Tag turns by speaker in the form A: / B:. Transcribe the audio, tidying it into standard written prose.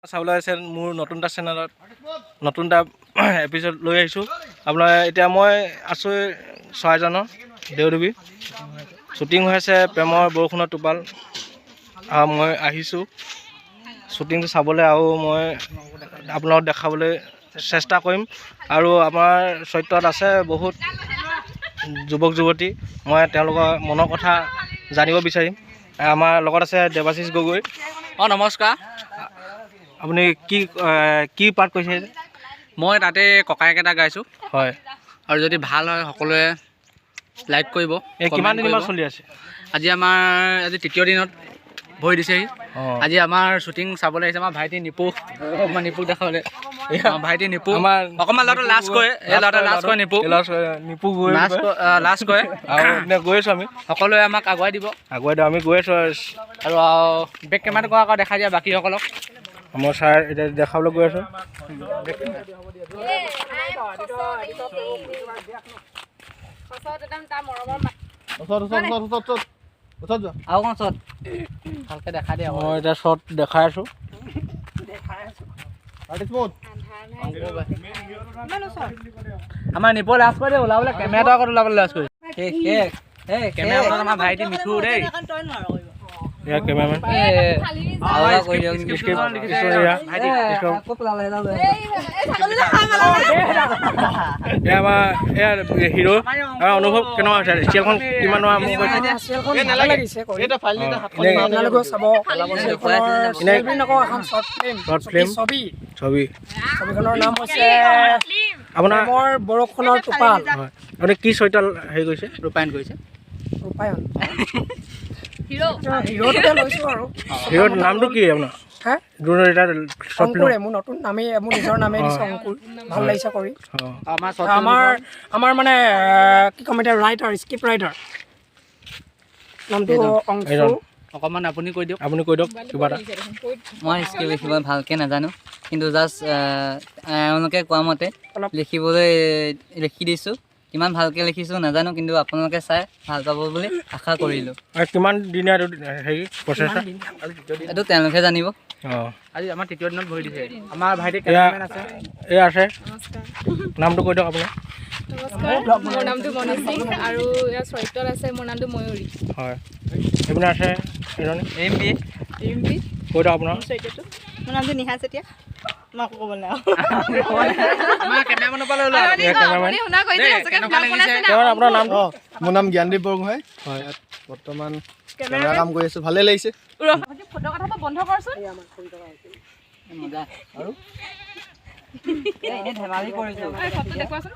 A: চাবলৈ আছে মোৰ নতুন এটা চেনেলত নতুন এটা এপিসোড লৈ আহিছোঁ আপোনাৰ এতিয়া মই আছোঁ চৰাইজানৰ দেউদুবি শ্বুটিং হৈ আছে প্ৰেমৰ বৰষুণৰ টোপাল মই আহিছোঁ শ্বুটিংটো চাবলৈ আৰু মই আপোনালোকক দেখাবলৈ চেষ্টা কৰিম আৰু আমাৰ চৰিত্ৰত আছে বহুত যুৱক যুৱতী মই তেওঁলোকৰ মনৰ কথা জানিব বিচাৰিম আমাৰ লগত আছে দেৱাশিষ গগৈ
B: নমস্কাৰ
A: আপুনি কি পাৰ্ট কৰিছে
B: মই তাতে ককায়েক এটা গাইছোঁ
A: হয়
B: আৰু যদি ভাল হয় সকলোৱে লাইক কৰিব
A: কিমান দিনমান চলি আছে
B: আজি তৃতীয় দিনত ভৰি দিছেহি আজি আমাৰ শ্বুটিং চাবলৈ আহিছে আমাৰ ভাইটি নিপু অকণমান নিপুক দেখাবলৈ ভাইটি নিপু অকণমান ল'ৰাটো লাজ কৰে এই ল'ৰাটো লাজ কৰে
A: নিপু
B: লাজ কৰে
A: আৰু গৈ আছোঁ আমি
B: সকলোৱে আমাক আগুৱাই দিব
A: আমি গৈ আছোঁ
B: আৰু বেক কেমেৰাটো আকৌ দেখাই দিয়া বাকীসকলক
A: মই ছাৰ এতিয়া দেখাবলৈ গৈ আছোঁ
B: ভালকে দেখা দিয়া
A: মই এতিয়া শ্বট দেখাই আছোঁ
B: আমাৰ নিপু লাজ কৰি ওলাবলৈ কেমেৰাটো আগত ওলাবলৈ লাজ কৰি কেমেৰা আমাৰ ভাইটি মিঠু দেই
A: এয়া কেমেৰামেন হিৰো অনুভৱ কেনেকুৱা হৈছে চিৰিয়েলখন কিমান
C: ছবিখনৰ নাম হৈছে
A: আপোনাৰ
C: বৰষুণৰ টোপাল
A: আপুনি কি চৰিত্ৰ হেৰি কৰিছে
B: ৰূপায়ণ কৰিছে
A: হিৰোৰ নামটো কি আপোনাৰ
C: মোৰ নতুন নামেই মোৰ নিজৰ নামেই দিছে অংকুৰ ভাল লাগিছে কৰি আমাৰ মানে কি ক'ম এতিয়া ৰাইটাৰ স্ক্ৰিপ্ট ৰাইটাৰ নামটো অংকুৰ
B: অকণমান আপুনি কৈ দিয়ক
A: কিবা এটা
D: মই স্ক্ৰিপ্ট লিখিব ভালকৈ নাজানো কিন্তু জাষ্ট এওঁলোকে কোৱা মতে লিখিবলৈ লিখি দিছোঁ কিমান ভালকৈ লিখিছোঁ নাজানো কিন্তু আপোনালোকে চাই ভাল পাব বুলি আশা কৰিলোঁ
A: কিমান দিনীয়া হেৰি প্ৰচেছ
D: এইটো তেওঁলোকে জানিব
B: আজি আমাৰ তৃতীয় দিনত ভৰি দিছে আমাৰ ভাইটি
A: আছে নামটো কৈ দিয়ক আপোনাৰ
E: মোৰ নামটো মনীষ সিং আৰু ইয়াৰ চৰিত্ৰত আছে মোৰ নামটো ময়ূৰী
A: হয় এইপিনে আছে এজনী
E: ৰিম্পি
A: কৈ দিয়ক আপোনাৰ
E: চৰিত্ৰটো মোৰ নামটো নিহা চেতিয়া মই আকৌ ক'ব নাই
A: আপোনাৰ নামটো
F: মোৰ নাম জ্ঞানদীপ বৰগোহাঁই হয় বৰ্তমান কেমেৰা কাম কৰি আছোঁ ভালেই লাগিছে
E: ফটো কথা বন্ধ কৰচোন
D: ধেমালি কৰিছোঁ
E: দেখুৱাচোন